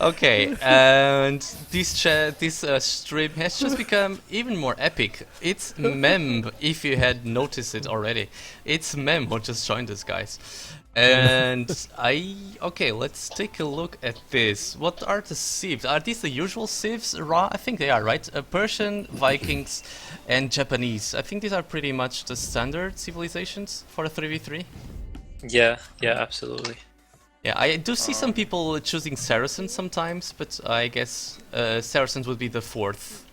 Okay, and this stream has just become even more epic. It's Mem, if you had noticed it already. It's Mem who just joined us, guys. And okay, let's take a look at this. What are the civs? Are these the usual civs, Ra? I think they are, right? Persian, Vikings, and Japanese. I think these are pretty much the standard civilizations for a 3v3. Yeah, absolutely. Yeah, I do see some people choosing Saracens sometimes, but I guess Saracens would be the fourth.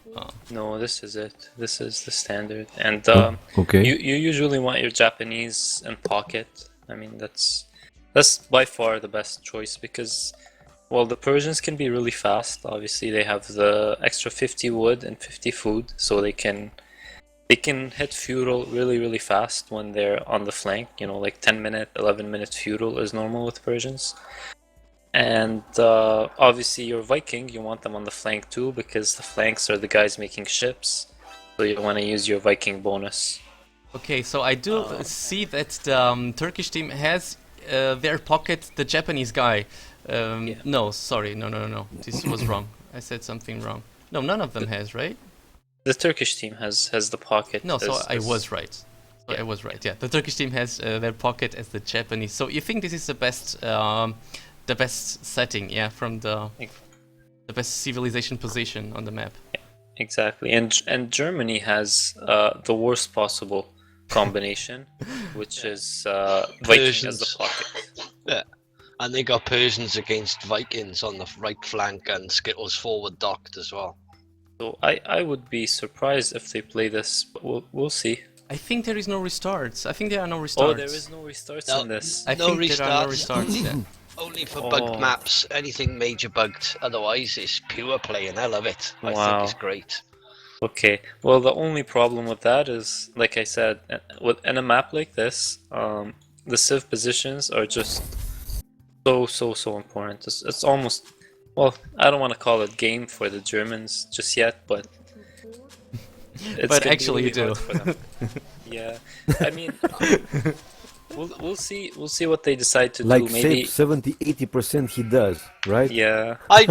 No, this is it. This is the standard. And Okay. you usually want your Japanese in pocket. I mean, that's by far the best choice because, well, the Persians can be really fast. Obviously, they have the extra 50 wood and 50 food, so they can hit feudal really fast when they're on the flank. You know, like 10-minute, 11-minute feudal is normal with Persians. And obviously your Viking, you want them on the flank too, because the flanks are the guys making ships, so you want to use your Viking bonus. Okay, so I do see that the Turkish team has their pocket the Japanese guy. Yeah. No, sorry, no. This was wrong. I said something wrong. No, none of them has, right? The Turkish team has the pocket. No, so I was right. So Yeah. I was right. Yeah, the Turkish team has their pocket as the Japanese. So you think this is the best setting, yeah, from the best civilization position on the map? Exactly, and Germany has the worst possible combination, which is Viking as the pocket. Yeah. And they got Persians against Vikings on the right flank and Skittles forward docked as well. So I would be surprised if they play this, but we'll see. I think there is no restarts. I think there are no restarts. Oh, there is no restarts in this. I No think there are no restarts. restarts. Yeah. Only for bugged maps, anything major bugged. Otherwise, it's pure play, and I love it. I think it's great. Okay, well, the only problem with that is, like I said, in a map like this, the civ positions are just so important. It's almost, well, I don't want to call it game for the Germans just yet, but it's But gonna actually be you do. hard for them. Yeah, I mean, we'll see what they decide to Like do. Maybe 70-80% he does, right? yeah. I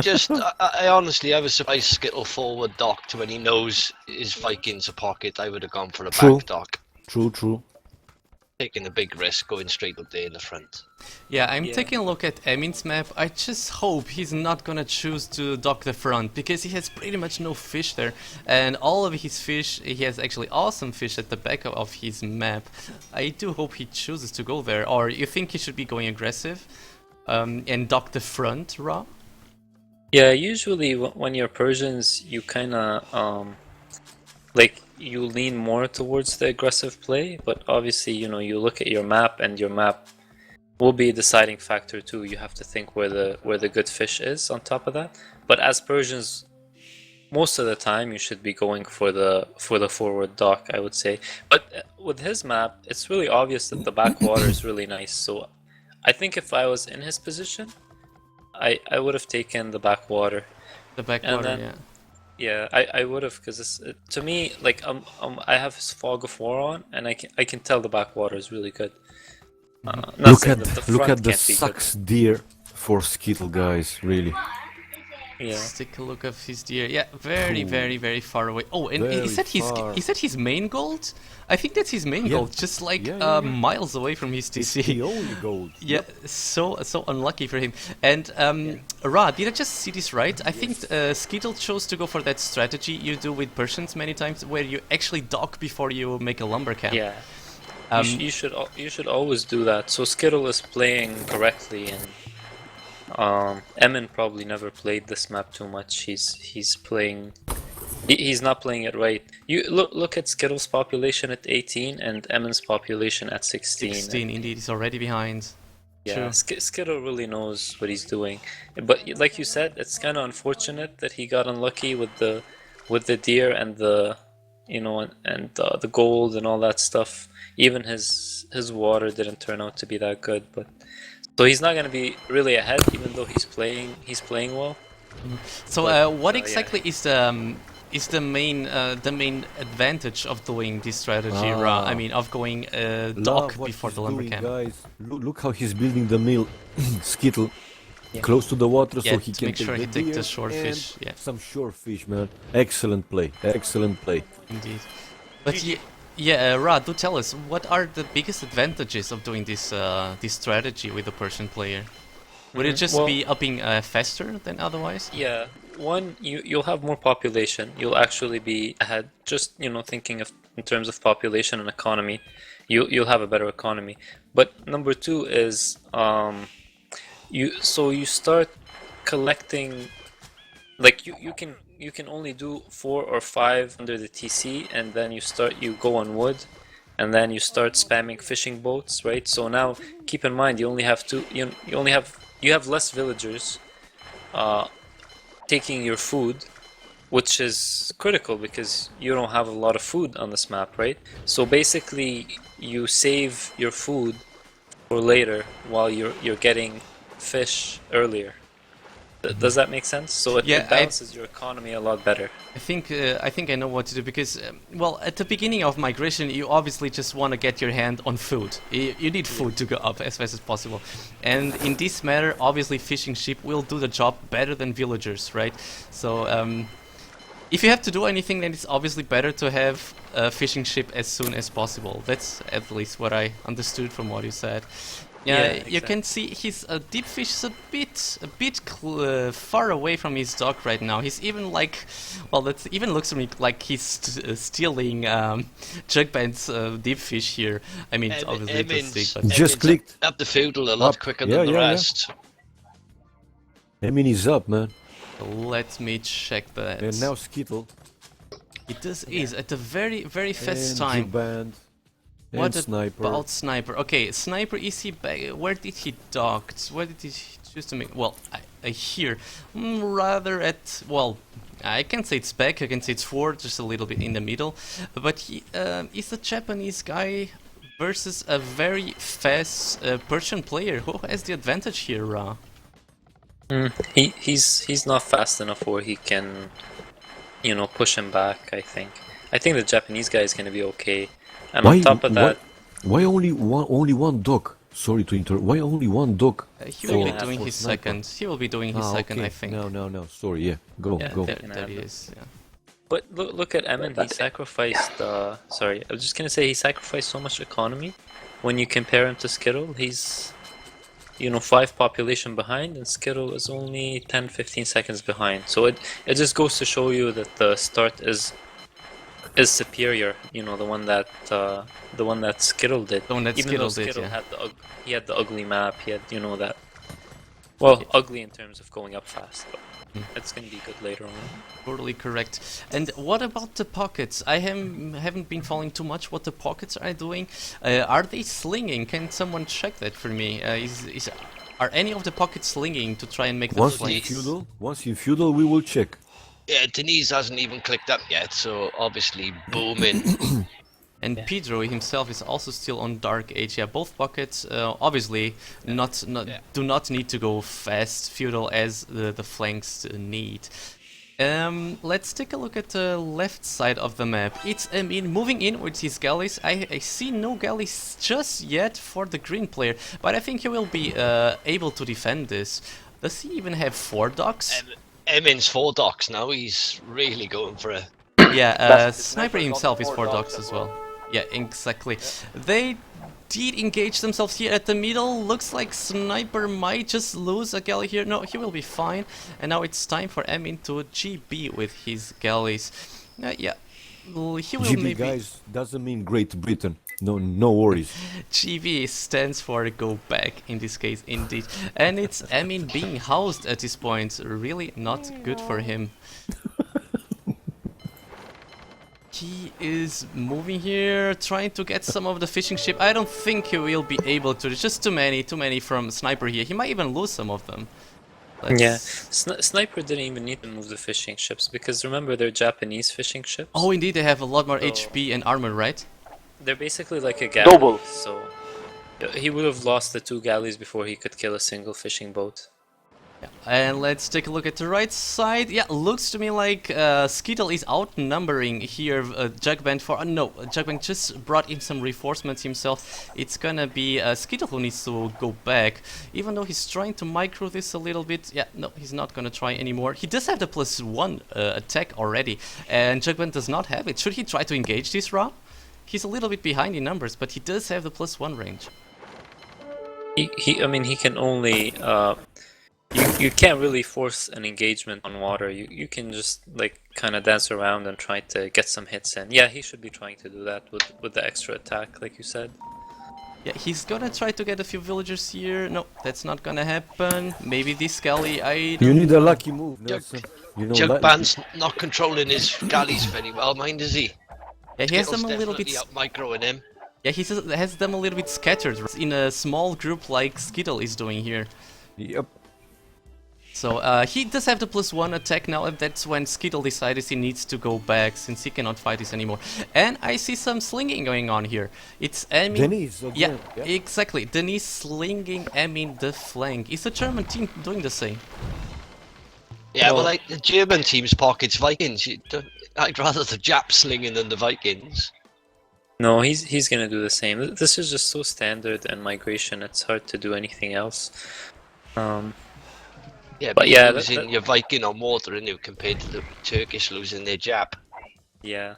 honestly, I was surprised Skittle forward docked when he knows his Vikings a pocket. I would have gone for a True. back dock. True. Taking a big risk going straight up there in the front. Yeah, I'm taking a look at Emin's map. I just hope he's not gonna choose to dock the front, because he has pretty much no fish there. And all of his fish, he has actually awesome fish at the back of his map. I do hope he chooses to go there. Or you think he should be going aggressive and dock the front, Ra? Yeah, usually when you're Persians, you kind of like you lean more towards the aggressive play, but obviously, you know, you look at your map, and your map will be a deciding factor too. You have to think where the good fish is on top of that. But as Persians, most of the time you should be going for the forward dock, I would say. But with his map, it's really obvious that the backwater is really nice. So I think if I was in his position, I would have taken the backwater. The backwater, yeah. Yeah, I would have, because to me, like I have his Fog of War on, and I can tell the backwater is really good. Look at the sucks deer for Skittle, guys. Really. Yeah. Let's take a look at his deer. Yeah, very far away. Oh, and Very is that his main gold? I think that's his main gold, just like miles away from his TC. It's the only gold. Yeah, so unlucky for him. And Ra, did I just see this right? I think Skittle chose to go for that strategy you do with Persians many times, where you actually dock before you make a lumber camp. Yeah. You should always do that. So Skittle is playing correctly, and Emin probably never played this map too much. He's playing. He's not playing it right. You look at Skittle's population at 18 and Emin's population at 16. 16, indeed, he's already behind. Yeah, Skittle really knows what he's doing. But like you said, it's kind of unfortunate that he got unlucky with the deer and the the gold and all that stuff. Even his water didn't turn out to be that good, but so he's not going to be really ahead, even though he's playing well. So what exactly is the main advantage of doing this strategy, Ra? I mean, of going dock before the lumber camp. Guys, look how he's building the mill, Skittle. close to the water Yeah, so he to can make sure he the take the deer short and fish. Yeah, some short fish, man. Excellent play, excellent play. indeed. But yeah, Ra, do tell us, what are the biggest advantages of doing this this strategy with the Persian player? Would it just Well, be upping faster than otherwise? yeah, one, you'll have more population. You'll actually be ahead. Just, thinking of in terms of population and economy, you'll have a better economy. But number two is you start collecting, like you can only do 4 or 5 under the TC, and then you go on wood, and then you start spamming fishing boats, right? So now keep in mind you only have you have less villagers taking your food, which is critical because you don't have a lot of food on this map, right? So basically you save your food for later while you're getting fish earlier. Does that make sense? So Yeah, it balances your economy a lot better. I think I know what to do because, well, at the beginning of migration, you obviously just want to get your hand on food. You need food to go up as fast as possible, and in this matter, obviously, fishing ship will do the job better than villagers, right? So, if you have to do anything, then it's obviously better to have a fishing ship as soon as possible. That's at least what I understood from what you said. Yeah, exactly. you can see his deep fish is a bit far away from his dock right now. He's even like, well, that even looks to me like he's stealing Jugband's deep fish here. I mean, it's obviously interesting, but Just clicked up the feudal a lot up. quicker Yeah, than the yeah, yeah. rest. I mean, he's up, man. let me check that. And now Skittle. It is at a very fast and time. G-Band. And What Sniper. about Sniper? Okay, Sniper, is he back? Where did he dock? Where did he choose to make? Well, I hear rather at, well, I can say it's back, I can say it's forward, just a little bit in the middle. But he is a Japanese guy versus a very fast Persian player. Who has the advantage here, Ra? He's not fast enough where he can, push him back. I think the Japanese guy is gonna be okay. And on top of that, why only one dock? Sorry to interrupt. Why only one dock? He will be for doing his Sniper? second. He will be doing his second, okay. I think. No. Sorry, yeah. Go. There he is. Yeah. but look at Emin. He sacrificed. Sorry, I was just gonna say he sacrificed so much economy. When you compare him to Skittle, he's 5 population behind, and Skittle is only 10-15 seconds behind. So it just goes to show you that the start is superior. The one that Skittle did. The one that Even Skittle though did, Skittle yeah. he had the ugly map. He had that. Well, ugly in terms of going up fast, but it's gonna be good later on. Totally correct. And what about the pockets? I haven't been following too much what the pockets are doing. Are they slinging? Can someone check that for me? Are any of the pockets slinging to try and make the flanks? Once in feudal, we will check. Yeah, Denise hasn't even clicked up yet, so obviously booming. And Pedro himself is also still on Dark Age. Yeah, both pockets obviously do not need to go fast feudal as the flanks need. Let's take a look at the left side of the map. It's moving in with his galleys. I see no galleys just yet for the green player, but I think he will be able to defend this. Does he even have 4 docks? Emin's 4 docks now. He's really going for it. Yeah, Sniper himself is 4 docks as well. Yeah, exactly. They did engage themselves here at the middle. Looks like Sniper might just lose a galley here. No, he will be fine. And now it's time for Emin to GB with his galleys. Yeah, he will GB, maybe... guys, doesn't mean Great Britain. No worries. GB stands for go back in this case, indeed. And it's Emin being housed at this point. Really not good for him. He is moving here, trying to get some of the fishing ship. I don't think he will be able to. There's just too many from Sniper here. He might even lose some of them. Yeah, Sniper didn't even need to move the fishing ships because remember they're Japanese fishing ships. Oh, indeed, they have a lot more HP and armor, right? They're basically like a galley. Double. So he would have lost the 2 galleys before he could kill a single fishing boat. And let's take a look at the right side. Yeah, looks to me like Skittle is outnumbering here Jugband for... no, Jugband just brought in some reinforcements himself. It's gonna be Skittle who needs to go back. Even though he's trying to micro this a little bit. Yeah, no, he's not gonna try anymore. He does have the +1 attack already. And Jugband does not have it. Should he try to engage this round? He's a little bit behind in numbers, but he does have the +1 range. I mean, he can only... You can't really force an engagement on water. You can just like kind of dance around and try to get some hits in. Yeah, he should be trying to do that with the extra attack, like you said. Yeah, he's gonna try to get a few villagers here. No, that's not gonna happen. Maybe this galley, You need a lucky move, Nelson. You know, Jugband's not controlling his galleys very well, mind, is he? Yeah, he has them a little bit... out microing him. Yeah, he has them a little bit scattered in a small group like Skittle is doing here. Yep. So he does have the +1 attack now, and that's when Skittle decides he needs to go back since he cannot fight this anymore. And I see some slinging going on here. It's Emin. Denise again. Yeah, exactly. Denise slinging Emin the flank. Is the German team doing the same? Yeah, well, like the German team's pockets Vikings. I'd rather the Japs slinging than the Vikings. No, he's gonna do the same. This is just so standard and migration. It's hard to do anything else. Yeah, but yeah, losing your Viking on water, isn't it, compared to the Turkish losing their Jap. Yeah,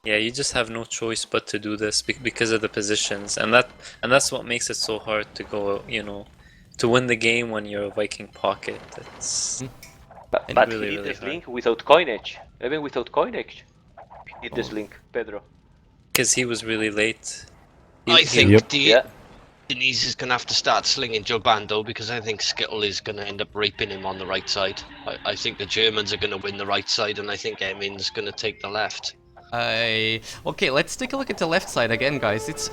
you just have no choice but to do this because of the positions, and that's what makes it so hard to go, you know, to win the game when you're a Viking pocket. It's but really, he did this link without coinage, even without coinage. He did this link, Pedro. Because he was really late. I think Denise is going to have to start slinging Jugband though, because I think Skittle is going to end up raping him on the right side. I think the Germans are going to win the right side, and I think Emin's going to take the left. Okay, let's take a look at the left side again, guys. It's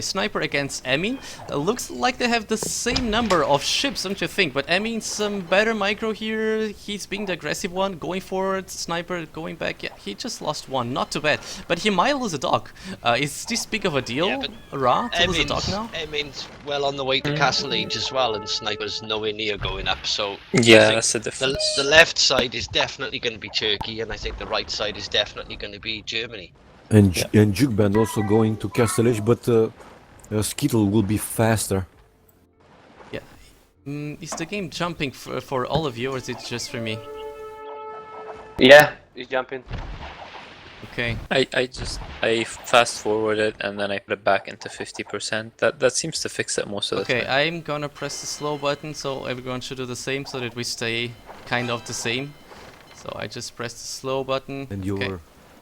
Sniper against Emin. Looks like they have the same number of ships, don't you think? But Emin's some better micro here. He's being the aggressive one, going forward. Sniper going back. Yeah, he just lost one. Not too bad. But he might lose a dock. Is this big of a deal, Ra, to lose a dock now? Emin's well on the way to Castle Age as well, and Sniper's nowhere near going up. So yeah, that's the difference. The left side is definitely going to be Turkey, and I think the right side is definitely going to be Germany. And Jugband also going to Castle Age, but Skittle will be faster. Yeah. Is the game jumping for all of you, or is it just for me? Yeah, he's jumping. Okay. I fast forwarded and then I put it back into 50%. That seems to fix it most of the time. Okay, I'm gonna press the slow button, so everyone should do the same, so that we stay kind of the same. So I just pressed the slow button. And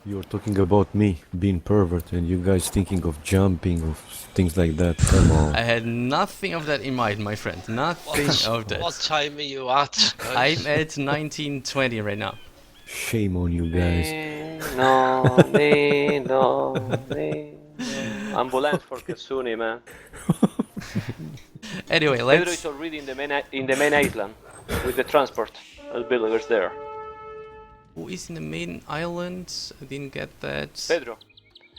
you're talking about me being pervert, and you guys thinking of jumping, of things like that. Come on. I had nothing of that in mind, my friend. Nothing of that. What time are you at? I'm at 1920 right now. Shame on you guys. No. Ambulance for Katsuni, man. Anyway, Pedro is already in the main island with the transport villagers there. Who is in the main island? I didn't get that. Pedro.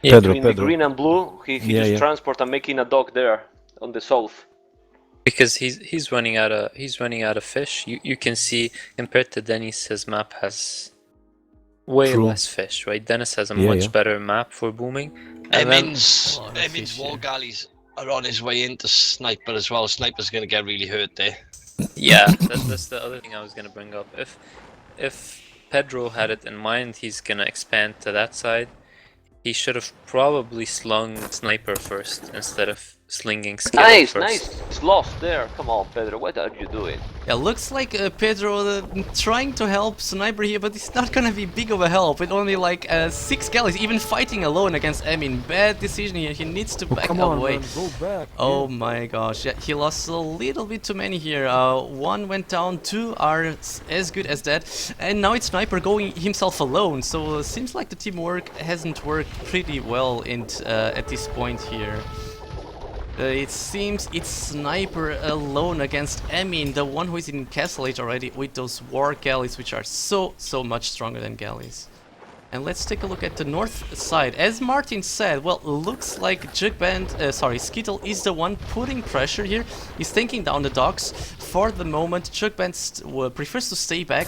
Yeah. Between the green and blue, he just transport and making a dock there on the south. Because he's running out of fish. You can see compared to Dennis, his map has way less fish, right? Dennis has a much better map for booming. Emin's war galleys are on his way into Sniper as well. Sniper's going to get really hurt there. Yeah, that's the other thing I was going to bring up. If Pedro had it in mind, he's gonna expand to that side. He should have probably slung Sniper first instead of slinging Skittle first. Nice! It's lost there. Come on, Pedro, what are you doing? Yeah, looks like Pedro trying to help Sniper here, but it's not gonna be big of a help with only like 6 galleys, even fighting alone against Emin. Bad decision here, he needs to back away. Man, go back. Oh my gosh, yeah, he lost a little bit too many here. 1 went down, 2 are as good as that, and now it's Sniper going himself alone, so seems like the teamwork hasn't worked pretty well at this point here. It seems it's Sniper alone against Emin, the one who is in Castle Age already with those war galleys, which are so much stronger than galleys. And let's take a look at the north side. As Martin said, well, looks like Skittle is the one putting pressure here. He's taking down the dogs. For the moment, Jugband prefers to stay back,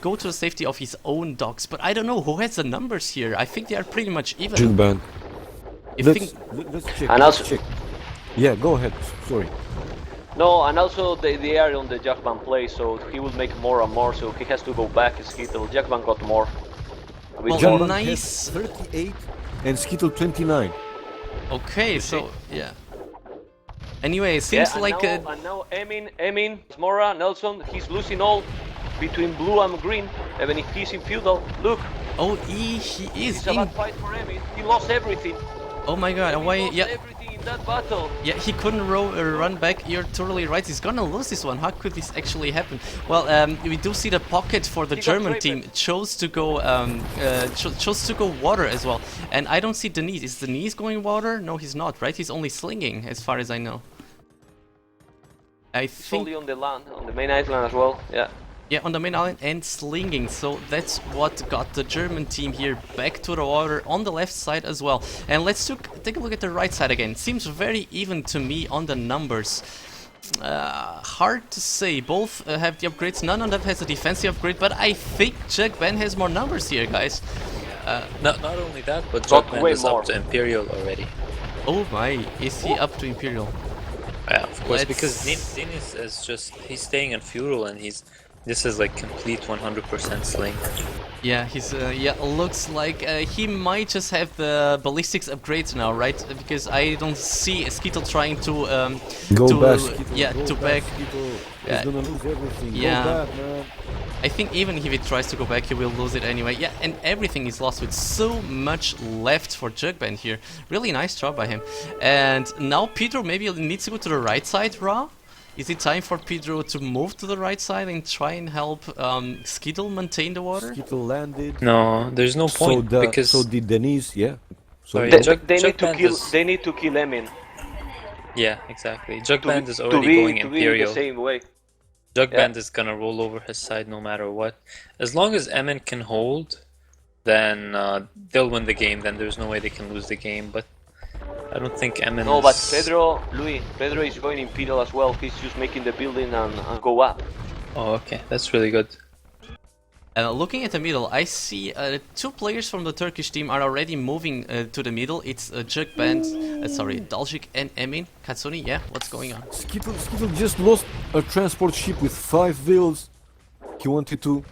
go to the safety of his own dogs. But I don't know who has the numbers here. I think they are pretty much even. Jugband. Let's check. And also, check. Yeah, go ahead. Sorry. no, and also they are on the Jackman play, so he will make more and more. So he has to go back. Skittle. Jackman got more. Well, Jugband nice. has 38 and Skittle 29. Okay, so yeah. Anyway, it seems like and now Emin, MaSmOrRa, Nelson, he's losing all between blue and green. Even if he's in feudal, look. oh, he is It's a in. bad fight for Emin. He lost everything. Oh my god! Emin Why? lost Yeah. everything in that battle. Yeah, he couldn't run back. You're totally right. He's gonna lose this one. How could this actually happen? Well, we do see the pocket for the He got German raped. team chose to go chose to go water as well. And I don't see Denise. Is Denise going water? No, he's not. Right? He's only slinging, as far as I know. I He's think. only on the land, on the main island as well. Yeah. Yeah, on the main island and slinging, so that's what got the German team here back to the water on the left side as well. And let's take a look at the right side again. Seems very even to me on the numbers. Hard to say, both have the upgrades, none of them has a defensive upgrade, but I think Jugband has more numbers here, guys. Not only that, but Got Jugband way is more. up to Imperial already. Oh my, is he up to Imperial? Yeah, of course, Let's- because Denis is just, he's staying in feudal and this is like complete 100% sling. Yeah, he's looks like he might just have the ballistics upgrades now, right? Because I don't see Skittle trying to Go to back, Skittle. yeah, Go to back. Skittle. Yeah. He's gonna lose everything. Yeah. Go back, man. I think even if he tries to go back, he will lose it anyway. Yeah, and everything is lost with so much left for Jugband here. Really nice job by him. And now Pedro maybe needs to go to the right side, Ra? Is it time for Pedro to move to the right side and try and help Skittle maintain the water? Skittle landed. No, there's no point because so did Denise, yeah. So Sorry, They, Jug- they need to Jugband kill. is- They need to kill Emin. yeah, exactly. To Jugband be, is to already be, going to be Imperial. the same way. Jugband is gonna roll over his side no matter what. As long as Emin can hold, then they'll win the game. Then there's no way they can lose the game. But I don't think Emin. No, but Pedro is going Imperial as well. He's just making the building and go up. Oh, okay, that's really good. Looking at the middle, I see two players from the Turkish team are already moving to the middle. It's Jugband, Daljik and Emin. Katsuni, yeah, what's going on? Skittle just lost a transport ship with 5 wheels. He wanted to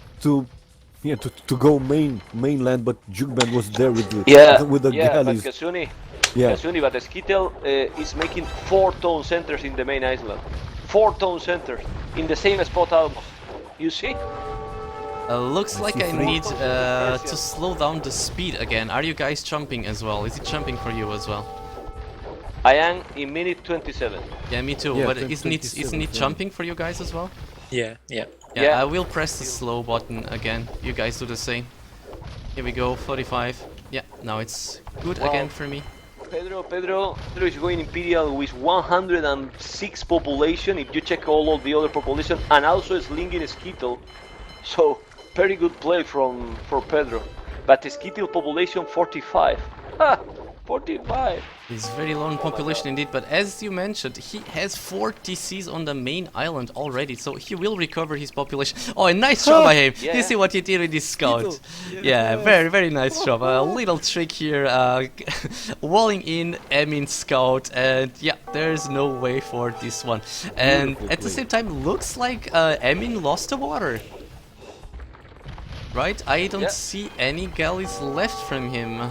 go mainland, but Jugband was there with the galleys. But Katsuni, Yeah. Katsuni, but Skittle is making 4 town centers in the main island. 4 town centers in the same spot almost. You see? Looks like I three. need to slow down the speed again. Are you guys jumping as well? Is it jumping for you as well? I am in minute 27. Yeah, me too. Yeah, But 27, isn't it yeah. jumping for you guys as well? Yeah. Yeah, I will press the slow button again. You guys do the same. Here we go, 45. Yeah, now it's good Wow. again for me. Pedro is going Imperial with 106 population. If you check all the other population, and also slinging Skittle, so very good play for Pedro. But Skittle population 45. Ha! 45. It's very low in population indeed, but as you mentioned, he has 4 TCs on the main island already, so he will recover his population. Oh, a nice job by him! Yeah. You see what he did with this scout? Yeah, very nice job. A little trick here, walling in Emin's scout, and yeah, there's no way for this one. And Beautiful at the play. same time, looks like Emin lost the water. Right? I don't Yeah. see any galleys left from him.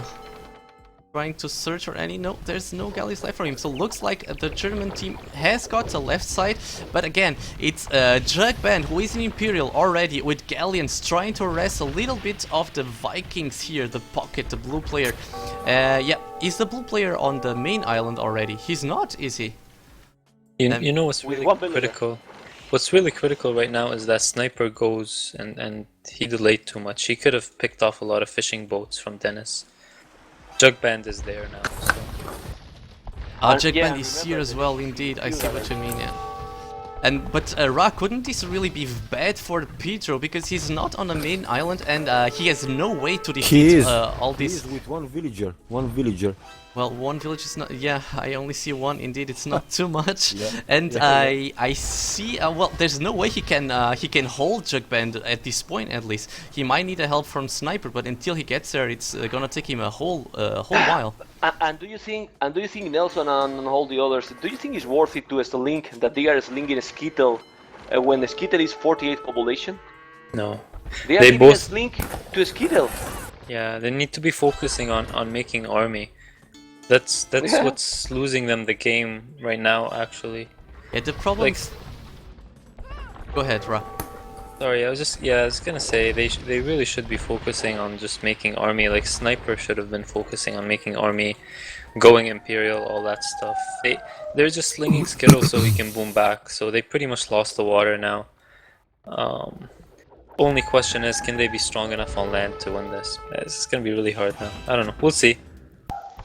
Trying to search for any. No, there's no galleys left for him. So looks like the German team has got the left side, but again, it's Jugband who is in Imperial already with galleons trying to arrest a little bit of the Vikings here. The pocket, the blue player. Yeah, is the blue player on the main island already? He's not, is he? You know what's With really 1 villager. critical? What's really critical right now is that Sniper goes and he delayed too much. He could have picked off a lot of fishing boats from Dennis. Jugband is there now, so. Jugband yeah, is remember here as that well, indeed. I you see have what it. you mean, yeah. But Ra, couldn't this really be bad for Pedro because he's not on the main island and he has no way to defeat all He these. is with one villager. One villager. Well, one village is not. Yeah, I only see one. Indeed, it's not too much. Yeah. And Yeah, I see. Well, there's no way he can hold Jugband at this point. At least he might need a help from Sniper, but until he gets there, it's gonna take him a whole while. And do you think Nelson and all the others? Do you think it's worth it to link that they are linking Skittle when the Skittle is 48 population? No. They are They giving both- us link to Skittle. Yeah, they need to be focusing on making army. That's Yeah. what's losing them the game right now, actually. Yeah, the problem. Like, Go ahead, Ra. sorry, I was gonna say they really should be focusing on just making army. Like Sniper should have been focusing on making army, going Imperial, all that stuff. They're just slinging Skittles so he can boom back. So they pretty much lost the water now. Only question is, can they be strong enough on land to win this? It's gonna be really hard now. I don't know. We'll see.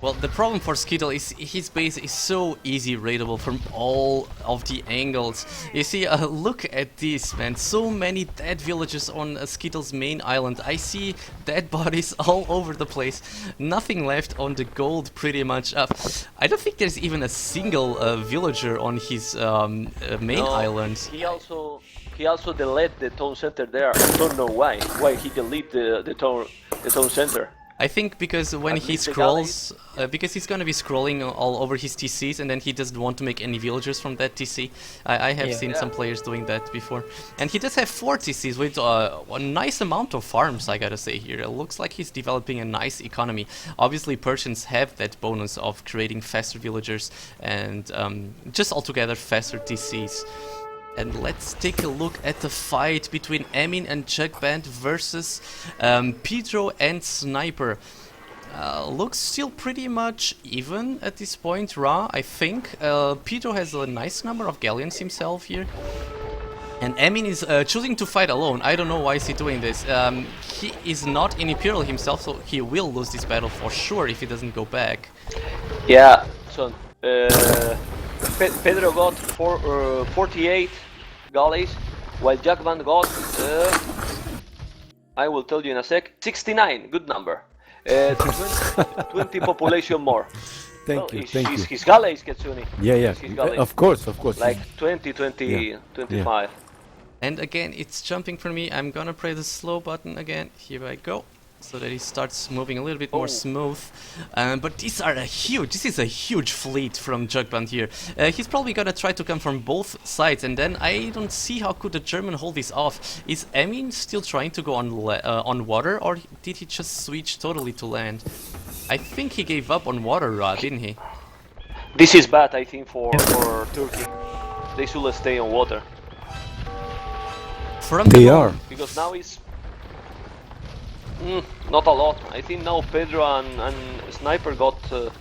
Well, the problem for Skittle is his base is so easy raidable from all of the angles. You see, look at this, man. So many dead villages on Skittle's main island. I see dead bodies all over the place. Nothing left on the gold, pretty much. I don't think there's even a single villager on his main island. He also deleted the town center there. I don't know why. Why he deleted the town center? I think because when he scrolls, because he's gonna be scrolling all over his TCs and then he doesn't want to make any villagers from that TC. I have seen some players doing that before. And he does have 4 TCs with a nice amount of farms, I gotta say here. It looks like he's developing a nice economy. Obviously Persians have that bonus of creating faster villagers and just altogether faster TCs. And let's take a look at the fight between Emin and Jugband versus Pedro and Sniper. Looks still pretty much even at this point, Ra, I think. Pedro has a nice number of galleons himself here. And Emin is choosing to fight alone. I don't know why is he doing this. He is not in Imperial himself, so he will lose this battle for sure if he doesn't go back. Yeah, so Pedro got 48 galleys, while Jugband got, I will tell you in a sec, 69, good number. 20 population more. Thank you. His galleys, Katsuni. Yeah. His galleys. Of course. Like 20, 25. And again, it's jumping for me. I'm gonna press the slow button again. Here I go. So that he starts moving a little bit more smooth. But this is a huge fleet from Jugband here. He's probably gonna try to come from both sides, and then I don't see how could the German hold this off. Is Emin still trying to go on water, or did he just switch totally to land? I think he gave up on water, Ra, didn't he? This is bad, I think, for Turkey. They should stay on water. They are. Because now it's not a lot. I think now Pedro and Sniper got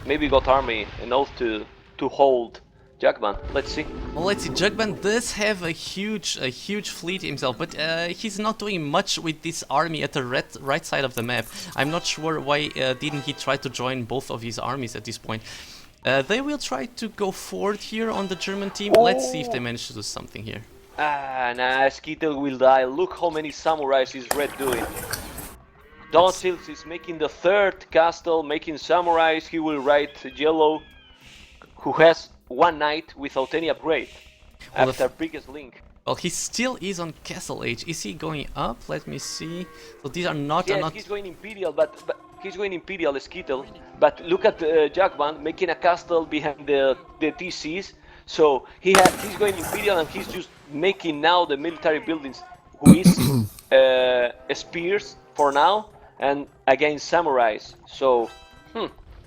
maybe got army enough to hold Jugband. Let's see. Well, let's see. Jugband does have a huge fleet himself, but he's not doing much with this army at the right side of the map. I'm not sure why didn't he try to join both of his armies at this point. They will try to go forward here on the German team. Let's see if they manage to do something here. Nah, Skittle will die. Look how many samurais is Red doing. Don Silks is making the 3rd castle, making samurais. He will ride Yellow, who has 1 knight without any upgrade. Well, after biggest link. Well, he still is on Castle Age. Is he going up? Let me see. So these are not. Yes, he's going Imperial, but he's going Imperial Skittle. But look at Jugband making a castle behind the TCs. So he's going Imperial, and he's just making now the military buildings, who is spears for now. And against samurais, so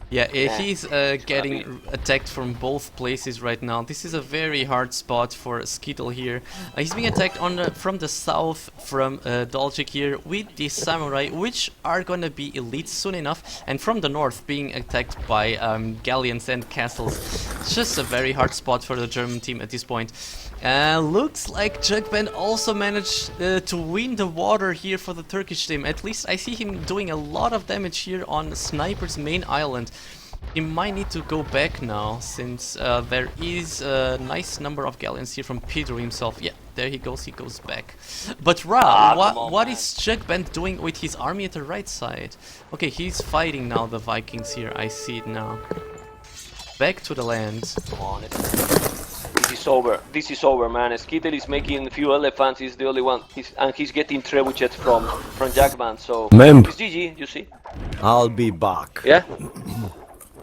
yeah, he's getting attacked from both places right now. This is a very hard spot for Skittle here. He's being attacked from the south, from Dolchik here, with the samurai, which are gonna be elites soon enough, and from the north being attacked by galleons and castles. It's just a very hard spot for the German team at this point. Looks like Jugband also managed to win the water here for the Turkish team. At least I see him doing a lot of damage here on Sniper's main island. He might need to go back now, since there is a nice number of galleons here from Pedro himself. Yeah, there he goes back. But Ra, what is Jugband doing with his army at the right side? Okay, he's fighting now the Vikings here, I see it now. Back to the land. Come on. This is over, man. Skittle is making a few elephants, he's the only one. He's getting trebuchets from Jagband, so Mem. it's GG, you see? I'll be back. Yeah?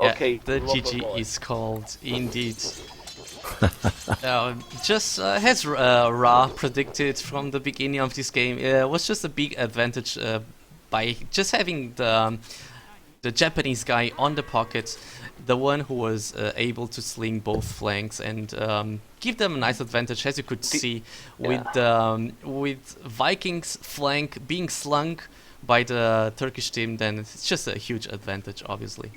Yeah, Okay. the GG is called, indeed. Just as Ra predicted from the beginning of this game, was just a big advantage by just having the Japanese guy on the pocket, the one who was able to sling both flanks and give them a nice advantage, as you could see, with Vikings flank being slung by the Turkish team. Then it's just a huge advantage, obviously.